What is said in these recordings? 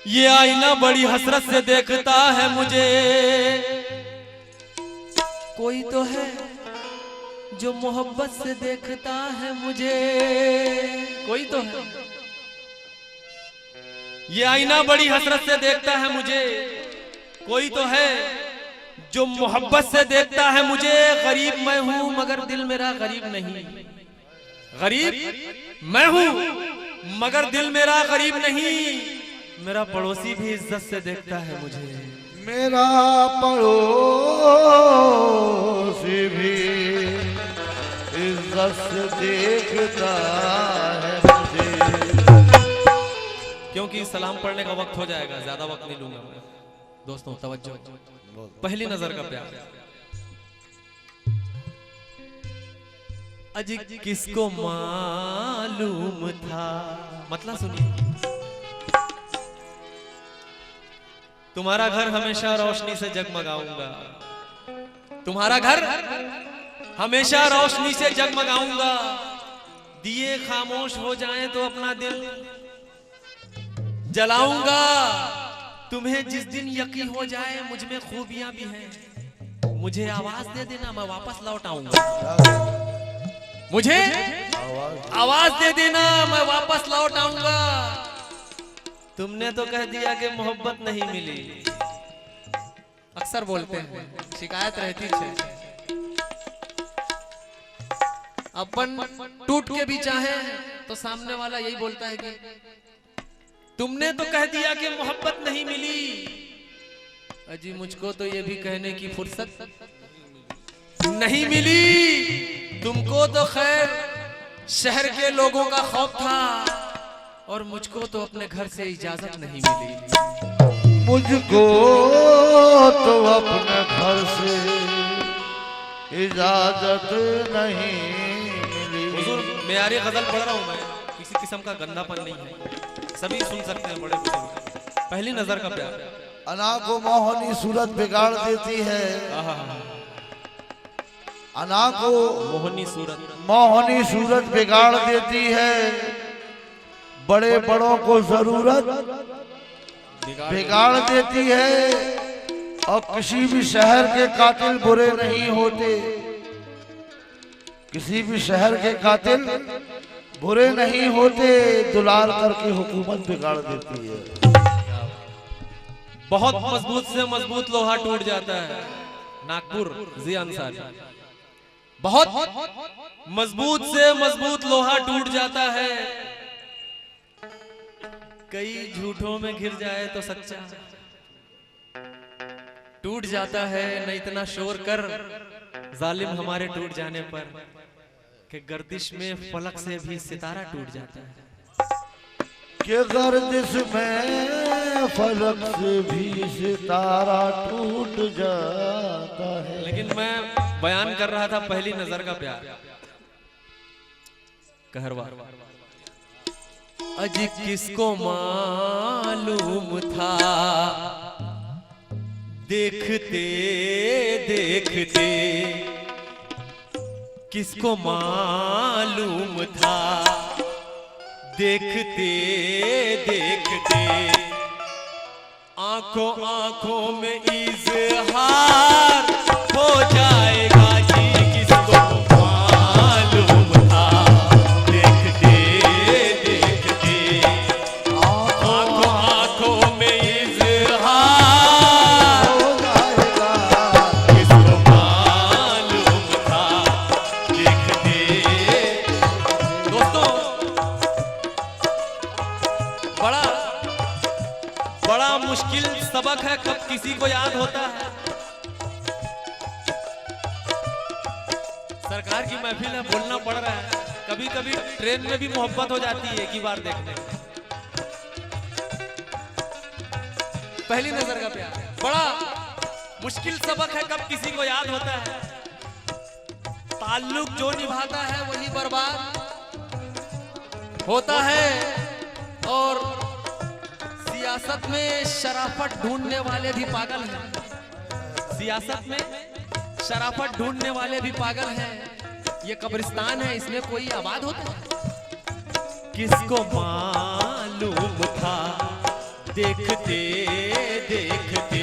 ये आईना बड़ी हसरत से देखता है मुझे। कोई तो है जो मोहब्बत से देखता है मुझे। कोई तो है। ये आईना बड़ी हसरत से देखता है मुझे। कोई तो है जो मोहब्बत से देखता है मुझे। गरीब मैं हूं मगर दिल मेरा गरीब नहीं। गरीब मैं हूं मगर दिल मेरा गरीब नहीं। मेरा पड़ोसी भी इज्जत से देखता है मुझे। मेरा पड़ोसी भी इज्जत से देखता है मुझे। क्योंकि सलाम पढ़ने का वक्त हो जाएगा, ज्यादा वक्त नहीं लूंगा मैं। दोस्तों तवज्जो, पहली नजर का प्यार। अजी किसको मालूम था, मतलब सुनिए। तुम्हारा घर हमेशा रोशनी से जगमगाऊंगा। तुम्हारा घर हमेशा रोशनी से जगमगाऊंगा। दिए खामोश हो जाएं तो अपना दिल जलाऊंगा। तुम्हें जिस दिन यकीन हो जाए मुझ में खूबियां भी हैं, मुझे आवाज दे देना, मैं वापस लौट आऊंगा। मुझे आवाज दे देना, मैं वापस लौट आऊंगा। तुमने तो कह दिया कि मोहब्बत नहीं मिली। अक्सर बोलते हैं, शिकायत रहती है। अपन टूट के भी चाहे तो सामने वाला यही बोलता है कि तुमने तो कह दिया कि मोहब्बत नहीं मिली। अजी मुझको तो ये भी कहने की फुर्सत नहीं मिली। तुमको तो खैर शहर के लोगों का खौफ था और मुझको तो अपने घर से इजाजत नहीं मिली। मुझको तो अपने घर से इजाजत नहीं मिली। हुजूर मेयारी गजल पढ़ रहा हूं मैं, किसी किस्म का गंदापन नहीं है, सभी सुन सकते हैं बड़े बुजुर्ग। पहली नजर का प्यार। अना को मोहनी सूरत बिगाड़ देती है। अना को मोहनी सूरत बिगाड़ देती है। बड़े बड़ों को जरूरत बिगाड़ देती है। और किसी भी शहर के कातिल बुरे नहीं होते। किसी भी शहर के कातिल बुरे नहीं होते। दुलार करके हुकूमत बिगाड़ देती है। बहुत मजबूत से मजबूत लोहा टूट जाता है। नागपुर जी अंसारी। बहुत मजबूत से मजबूत लोहा टूट जाता है। कई झूठों में घिर जाए तो सच्चा टूट जाता है। न इतना शोर कर जालिम हमारे टूट जाने पर कि गर्दिश में फलक से भी सितारा टूट जाता है। कि गर्दिश में फलक से भी सितारा टूट जाता है। लेकिन मैं बयान कर रहा था पहली नजर का प्यार। कहरवा। अजी किसको मालूम था, देखते देखते किसको मालूम था, देखते देखते आंखों आंखों में इजहार हो जाएगा। जी किसको मालूम था, देखते देखते आंखों आंखों में इजहार हो जाएगा। किसको मालूम था, देखते। दोस्तों बड़ा मुश्किल सबक है, कब किसी को याद होता है। सरकार की महफिल है, बोलना पड़ रहा है। कभी कभी ट्रेन में भी मोहब्बत हो जाती है एक ही बार देखने में। पहली नजर का प्यार बड़ा मुश्किल सबक है, कब किसी को याद होता है। ताल्लुक जो निभाता है वही बर्बाद होता है। और सियासत में शराफत ढूंढने वाले भी पागल हैं। सियासत में शराफत ढूंढने वाले भी पागल हैं। ये कब्रिस्तान है, इसमें कोई आबाद होता है। किसको मालूम था, देखते देखते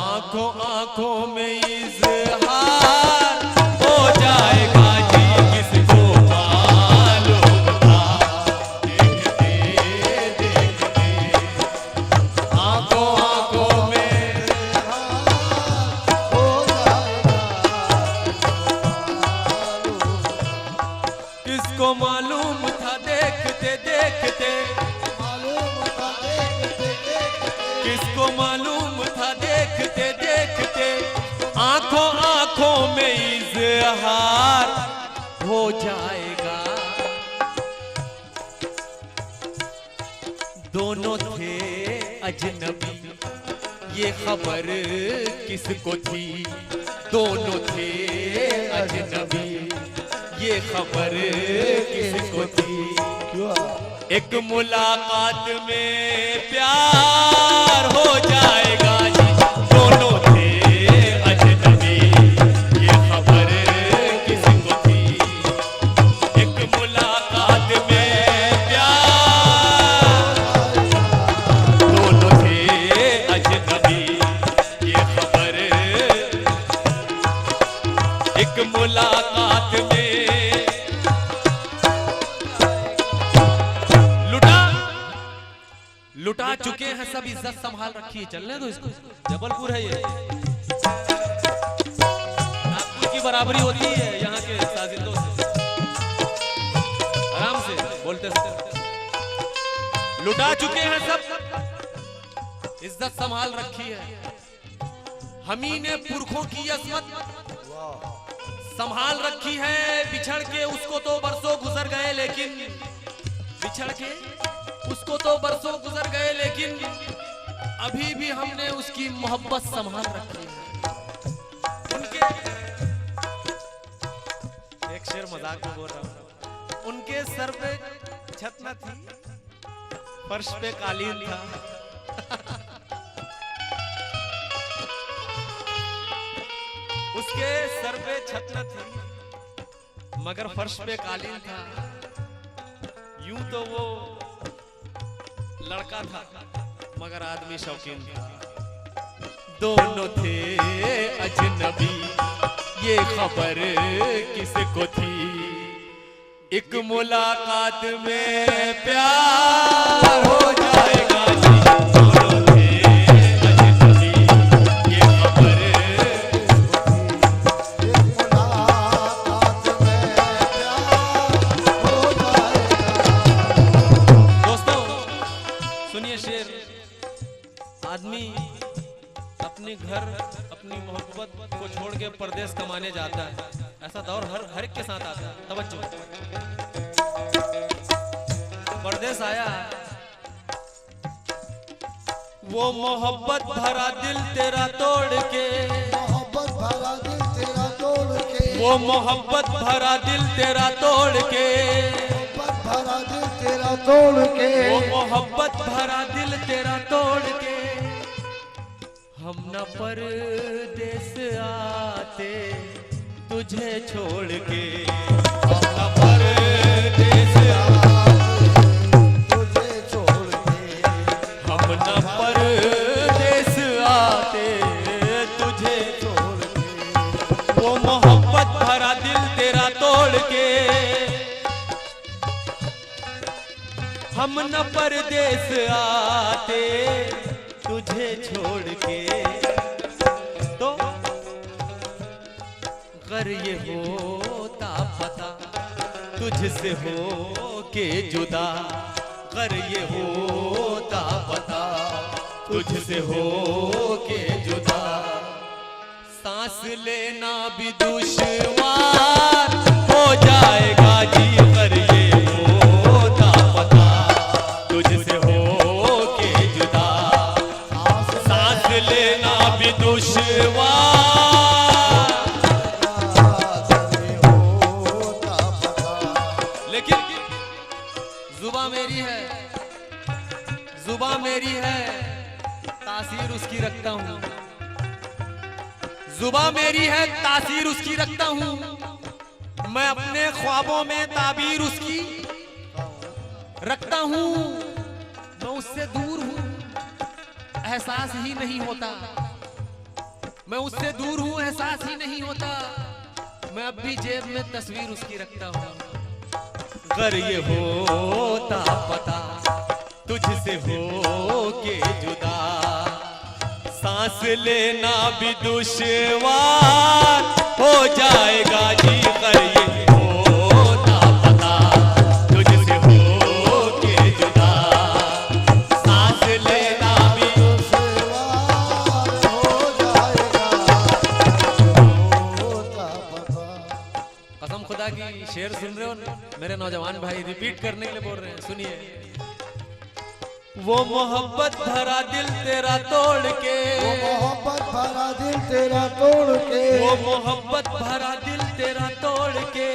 आंखों आंखों में इज़हार हो जाएगा जी, किसको मालूम था। देखते देखते आंखों आंखों में हो जाएगा। किसको मालूम था। देखते देखते किसको मालूम था। देखते देखते आंखों आंखों में इज़हार हो जाएगा। दोनों थे अजनबी, ये खबर किसको थी। दोनों थे अजनबी, ये खबर किसको थी। एक मुलाकात में प्यार हो जाएगा जी, दोनों थे अजनबी, ये खबर किसको थी। एक मुलाकात में प्यार, दोनों थे अजनबी, ये खबर एक मुलाकात में। लुटा चुके हैं सब, इज्जत संभाल रखी है। चलने दो इसको, जबलपुर है ये, नागपुर की बराबरी होती है यहाँ के साजिंदों से। आराम से बोलते सकते। लुटा चुके हैं सब, इज्जत संभाल रखी है। हमी ने पुरखों की असमत संभाल रखी है। बिछड़ के उसको तो बरसों गुजर गए, लेकिन बिछड़ के उसको तो बरसों गुजर गए, लेकिन अभी भी हमने उसकी मोहब्बत संभाल रखी है। उनके एक शेर मजाक में बोल रहा हूं। उनके सर पे छत न थी, फर्श पे कालीन था। उसके सर पे छत न थी, मगर फर्श पे कालीन था। यूं तो वो लड़का था, मगर आदमी शौकीन था। दोनों थे अजनबी, ये खबर किसको थी। एक मुलाकात में प्यार हो जाएगा जी, दोनों थे अजनबी, ये खबर। एक मुलाकात में प्यार हो जाएगा। दोस्तों सुनिए शेर। आदमी अपने घर अपनी मोहब्बत को छोड़ के परदेश कमाने जाता है। ऐसा दौर हर एक के साथ आता है। तवज्जो, परदेश आया, वो मोहब्बत भरा दिल तेरा तोड़ के, मोहब्बत भरा दिल तेरा तोड़ के, वो मोहब्बत भरा दिल तेरा तोड़ के, मोहब्बत भरा दिल तेरा तोड़ के, वो मोहब्बत भरा दिल तेरा तोड़ के। हम न परदेस आते तुझे छोड़ के, हम न परदेस तुझे छोड़ के, हम न परदेस आते तुझे छोड़ के, वो मोहब्बत भरा दिल तेरा तोड़ के। हम न परदेस आते तुझे छोड़ के। तो अगर ये होता पता तुझसे हो के जुदा, अगर ये होता पता तुझसे हो के जुदा, सांस लेना भी दुश्वार हो जाएगा जी। अगर ये होता पता तुझसे हो के जुदा, सांस लेना भी दुश्वार। लेकिन जुबां मेरी है, जुबां मेरी है, तासीर उसकी रखता हूं। जुबां मेरी है, तासीर उसकी रखता हूं। मैं अपने ख्वाबों में ताबीर उसकी रखता हूं। मैं उससे दूर हूं, एहसास ही नहीं होता। मैं उससे दूर हूं, एहसास ही नहीं होता। मैं अब भी जेब में तस्वीर उसकी रखता हूं। अगर ये होता पता तुझसे हो के जुदा, सांस लेना भी दुश्वार हो जाएगा जी। अगर ये होता पता तुझसे हो के जुदा, सांस लेना भी दुश्वार हो जाएगा। होता पता। कसम खुदा की शेर सुन रहे हो मेरे नौजवान भाई, रिपीट करने के लिए बोल रहे हैं, सुनिए। वो मोहब्बत भरा दिल तेरा तोड़ के, वो मोहब्बत भरा दिल तेरा तोड़ के, वो मोहब्बत भरा दिल तेरा तोड़ के,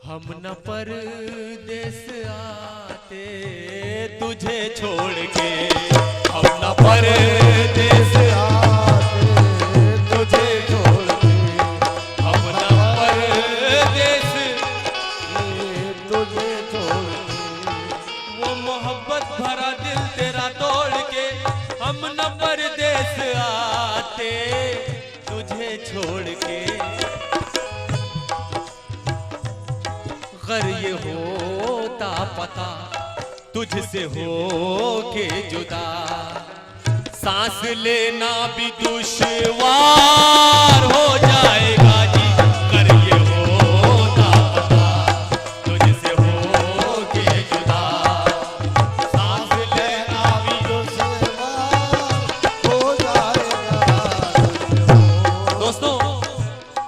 हम न परदेस आते तुझे छोड़ के, हम न परदेस आते तुझे छोड़ के, हम न परदेस तुझे छोड़ के। वो मोहब्बत भरा दिल तेरा तोड़ के, हम न परदेस आते तुझे छोड़ के। अगर ये होता पता तुझसे हो के जुदा, सांस लेना भी दुश्वार हो जाएगा जी। अगर ये होता पता तुझसे हो के जुदा, सांस लेना भी हो जाएगा। दोस्तों,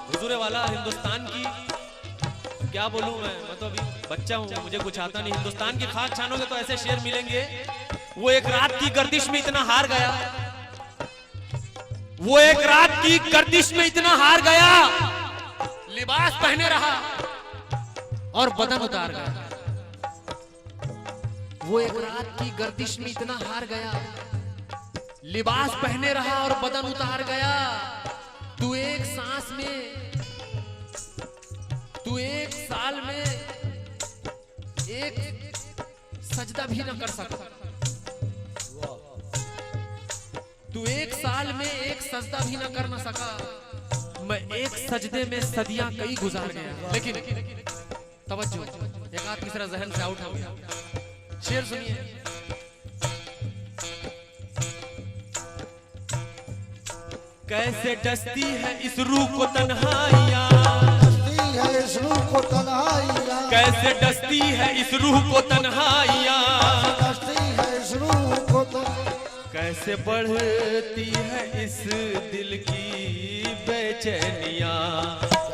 हुजूर वाला हिंदुस्तान की क्या बोलूं मैं तो अभी बच्चा हूं, मुझे कुछ आता नहीं। हिंदुस्तान की खाक छानोगे तो ऐसे शेर मिलेंगे। वो एक रात की गर्दिश में इतना हार गया, वो एक रात की गर्दिश में इतना हार गया, लिबास पहने रहा और बदन उतार गया। वो एक रात की गर्दिश में इतना हार गया, लिबास पहने रहा और बदन उतार गया। तू एक सांस में, तू एक साल में एक सजदा भी न कर सका। तू एक साल में एक सजदा भी न कर न सका। मैं एक सजदे में सदियां कई गुजार गया। लेकिन तवज्जो, एक आध तीसरा जहन से आउट हो गया। शेर सुनिए। कैसे डसती है इस रूह को तन्हाइयां, इस रूह को तन्हाइयां, कैसे डसती है इस रूह को तन्हाइयां, डसती है इस रूह को कैसे बढ़ती है इस दिल की बेचैनियां,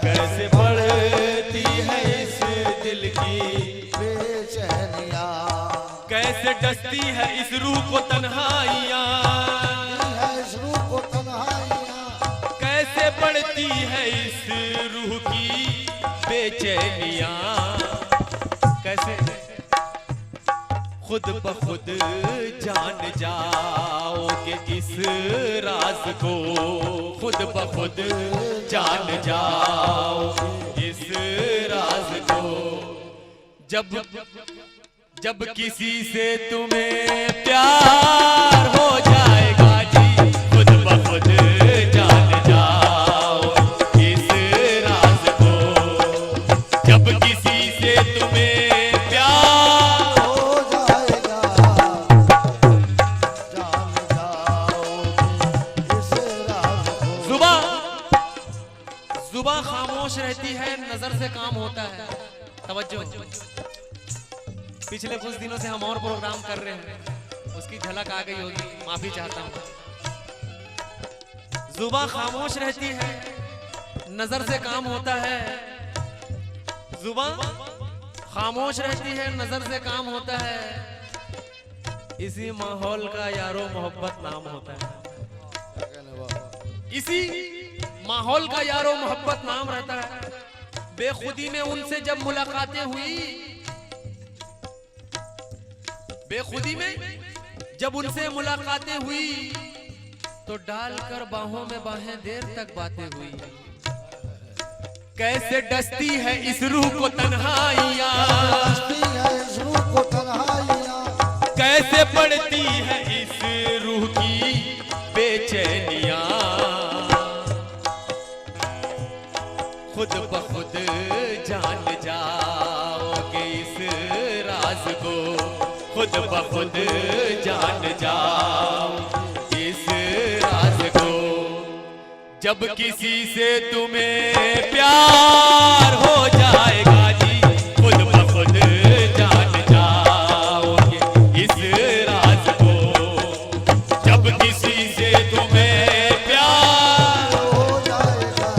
कैसे बढ़ती है इस दिल की बेचैनियां, कैसे डसती है इस रूह को तन्हाइयां, इस रूह को तन्हाइयां, कैसे बढ़ती है इस रूह की बेचैनियां, कैसे खुद ब खुद जान जाओगे इस राज को, खुद ब खुद जान जाओ इस राज को। जब किसी से तुम्हें प्यार हो जाएगा जी, खुद ब खुद जान जाओ इस राज को। जब किसी से तुम्हें प्यार हो जाएगा, जान जाओगे इस राज को। जुबां खामोश रहती है, नजर से काम होता है। तवज्जो, पिछले कुछ दिनों से हम और प्रोग्राम कर रहे हैं, उसकी झलक आ गई होगी, माफी चाहता हूं। जुबां खामोश रहती है, नजर से काम होता है। जुबां खामोश रहती है, नजर से काम होता है। इसी माहौल का यारो मोहब्बत नाम होता है। इसी माहौल का यारो मोहब्बत नाम रहता है। बेखुदी में उनसे जब मुलाकातें हुई, बेखुदी में जब उनसे मुलाकातें हुई, तो डालकर बाहों में बाहें देर तक बातें हुई। कैसे डसती है इस रूह को तन्हाइयाँ, कैसे पड़ती है इस रूह की बेचैनियाँ। खुद ब खुद जान जाओगे इस राज को, खुद ब खुद जान जाओ इस राज को। जब किसी से तुम्हें प्यार हो जाएगा जी, खुद ब खुद जान जाओगे इस राज को। जब किसी से तुम्हें प्यार हो जाएगा,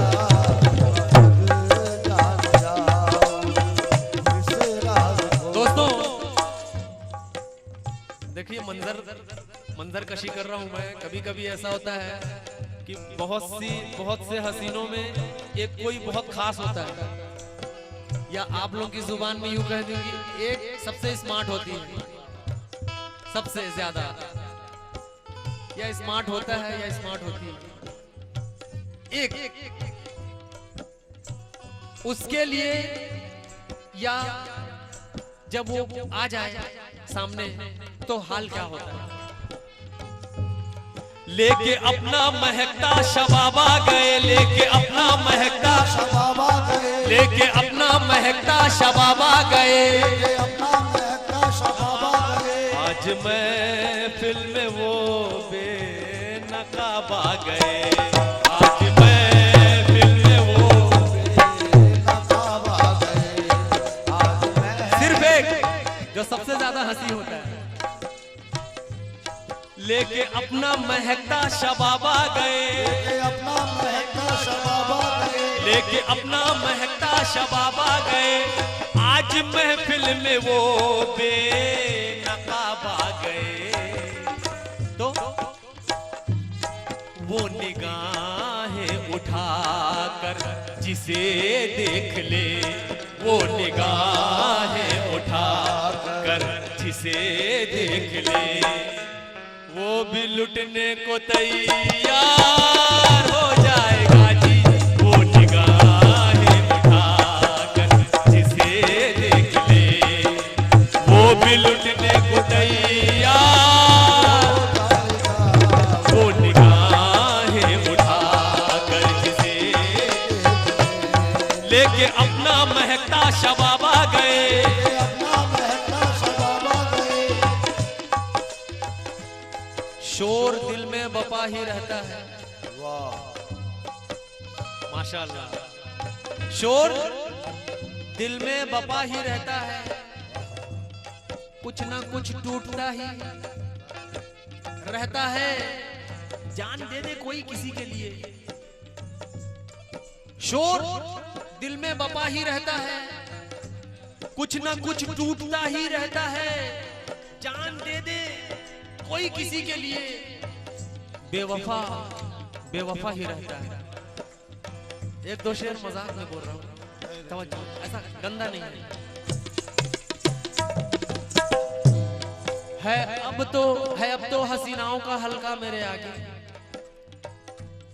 जान जाओ इस राज को। दोस्तों देखिए, मंजर कशी कर रहा हूं मैं। कभी कभी ऐसा होता है कि बहुत से हसीनों में एक कोई बहुत खास होता है, या आप लोगों की जुबान में यूं कह दूंगी, एक सबसे स्मार्ट होती है, सबसे ज्यादा, या स्मार्ट होता है या स्मार्ट होती है। एक उसके लिए, या जब वो आ जाए सामने तो हाल क्या होता है। लेके अपना महकता शबाबा गए, लेके अपना महकता शबाबा गए, लेके अपना महकता शबाबा गए। अपना महकता शबाबा गए। आज महफिल में वो बेनकाबा गए, आज महफिल में वो बेनकाबा गए। आज मैं सिर्फ एक जो सबसे ज्यादा हंसी होता है, लेके अपना महकता शबाबा गए, अपना महकता शबाबा गए, लेके अपना महकता शबाबा गए। आज महफिल में वो बेनकाबा गए। तो वो निगाहें उठाकर जिसे देख ले, वो निगाहें उठाकर जिसे देख ले, वो भी लुटने को तैयार हो जाएगा जी। वो निगाहें उठाकर जिसे देख ले, वो भी लुटने को तैयार। वो निगाहें उठाकर जिसे लेके अपना महकता शबाबा गए, अपना महकता शबाबा गए। शोर दिल में बपा ही रहता है। वाह, माशाल्लाह। शोर दिल में बपा ही रहता है, कुछ ना कुछ टूटता ही रहता है। जान दे दे कोई किसी के लिए। शोर दिल में बपा ही रहता है, कुछ ना कुछ टूटता ही रहता है। जान दे दे कोई किसी के लिए, बेवफा बेवफा ही रहता है। एक दो शेर मजाक में बोल रहा हूँ, तवज्जो, ऐसा गंदा नहीं है। अब तो हसीनाओं का हल्का मेरे आगे,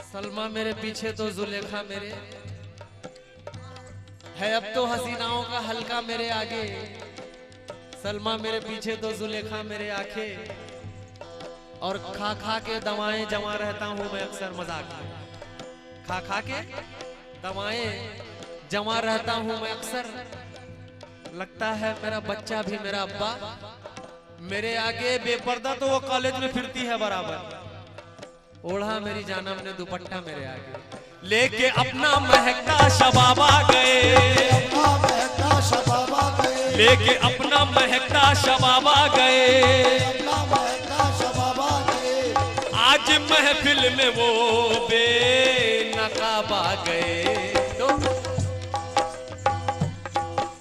सलमा मेरे पीछे तो जुलेखा मेरे है। अब तो हसीनाओं का हल्का मेरे आगे, सलमा मेरे पीछे तो जुलेखा मेरे आंखें। और खा खा के दवाएं जमा रहता हूं मैं अक्सर मजाक में, खा खा के दवाएं जमा रहता हूं मैं अक्सर। लगता है मेरा बच्चा भी मेरा अब्बा मेरे आगे बेपर्दा, तो वो कॉलेज में फिरती है बराबर। ओढ़ा मेरी जानम ने दुपट्टा मेरे आगे, लेके अपना महकता शबाबा गए, अपना महकता शबाबा गए, लेके अपना महकता शबाबा गए। अपना महकता शबाबा गए। आज महफिल में वो बेनकाबा गए। तो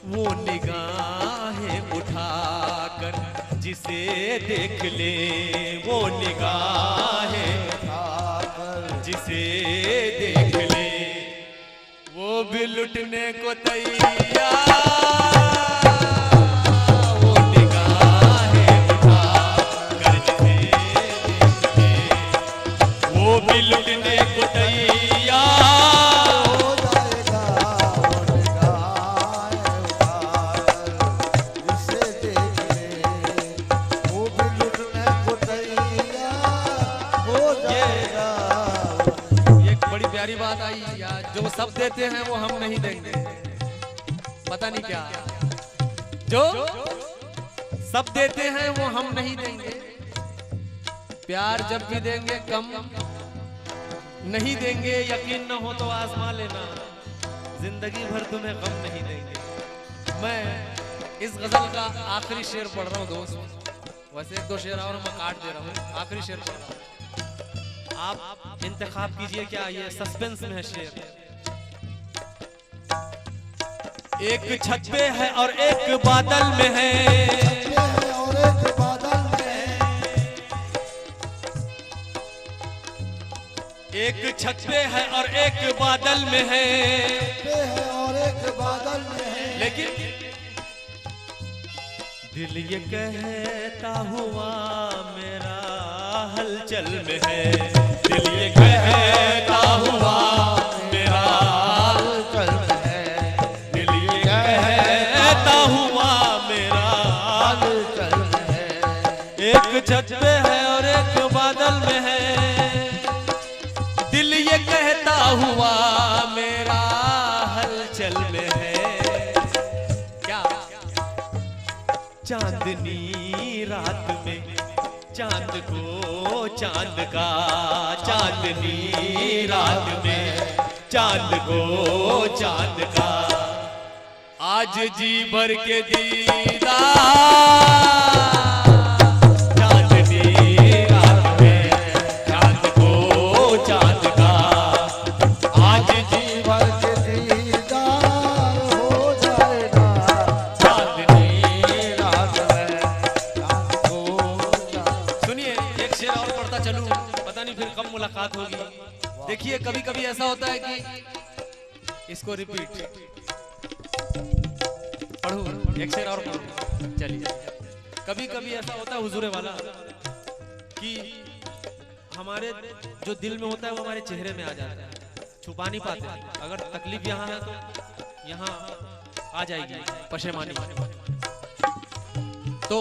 वो निगाहें उठाकर जिसे देख ले, वो निगाहें उठाकर जिसे देख ले, वो भी लुटने को तैयार। वो निगाहें उठाकर जिसे देख ले, वो भी लुटने को तैयार हो जाएगा, प्यारी बात आई यार, जो सब देते हैं वो हम नहीं देंगे, पता नहीं क्या, जो सब देते हैं वो हम नहीं देंगे, प्यार जब भी देंगे कम नहीं देंगे, यकीन न हो तो आजमा लेना, जिंदगी भर तुम्हें गम नहीं देंगे। मैं इस गजल का आखिरी शेर पढ़ रहा हूँ दोस्त, वैसे एक दो शेर और मैं काट दे रहा हूँ, आखिरी शेर पढ़ रहा हूँ, आप इंतखाब कीजिए क्या ये सस्पेंस में है शेर। एक छत पे है और एक बादल में है, और एक बादल में है, एक छत पे है और एक बादल में है, और एक बादल में है, लेकिन दिल ये कहता हुआ मेरा हलचल में है, दिल ये कहता हुआ मेरा हलचल में है, दिल ये कहता हुआ मेरा हलचल में है, एक छत पे है और एक बादल में है, दिल ये कहता हुआ मेरा हलचल में है। क्या चांदनी रात में चांद को चांद का, चांदनी रात में चांद को चांद का, आज जी भर के दीदार, चांदनी रात में चांद को चांद का, आज जी भर के दीदार हो जाएगा, चांदनी रात में चांद को चांद। सुनिए एक शेर और पढ़ता चलूं, पता नहीं फिर कब मुलाकात होगी। देखिए कभी कभी ऐसा होता है कि इसको रिपीट पढ़ूं, एक शेर और पढ़ूं, चलिए। कभी कभी ऐसा होता है हुजूरे वाला कि हमारे जो दिल में होता है वो हमारे चेहरे में आ जाता है, छुपा नहीं पाते, अगर तकलीफ यहाँ है तो यहाँ आ जाएगी पशेमानी। तो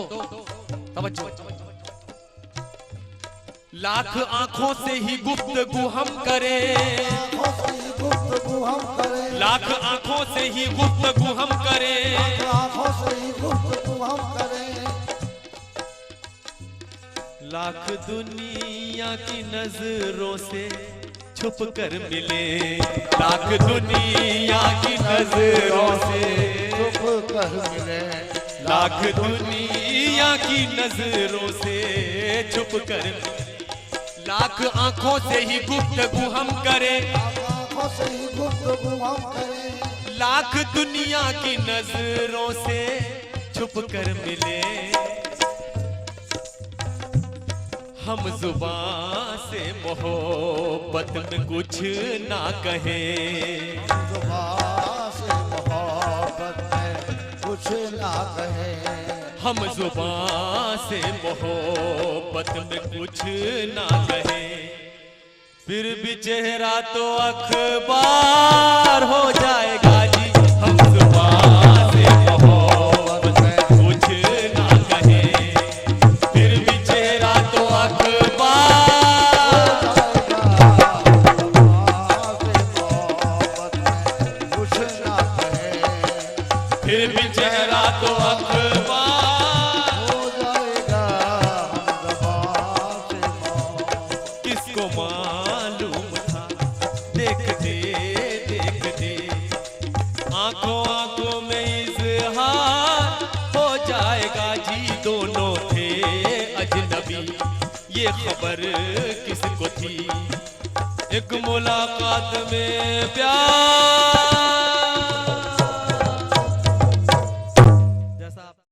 तवज्जो, लाख आंखों से ही गुफ्तगू हम करें, गुफ्तगू हम करें, लाख आंखों से ही गुफ्तगू हम करें, आंखों से ही गुफ्तगू हम करें, लाख दुनिया की नजरों से छुप कर मिले, लाख दुनिया की नजरों से छुप कर मिले, लाख दुनिया की नजरों से छुप कर मिले, लाख आंखों से ही गुफ्तगू हम करें, आंखों से ही गुफ्तगू हम करें, लाख दुनिया की नजरों से छुप कर मिले, हम जुबान से मोहब्बत में कुछ ना कहें, जुबान से मोहब्बत में कुछ ना कहें, हम जुबान से मोहब्बत में कुछ ना कहें, फिर भी चेहरा तो अखबार हो जाएगा जी, हम जुबान से मोहब्बत में कुछ ना कहें, फिर भी चेहरा तो अखबार, कुछ ना कहें, फिर भी चेहरा तो अखबार, हो जाएगा हम ज़बान से मौत। किसको मालूम था देखते देखते, आंखों आंखों में इज़हार हो जाएगा जी, दोनों थे अजनबी ये खबर किसको थी, एक मुलाकात में प्यार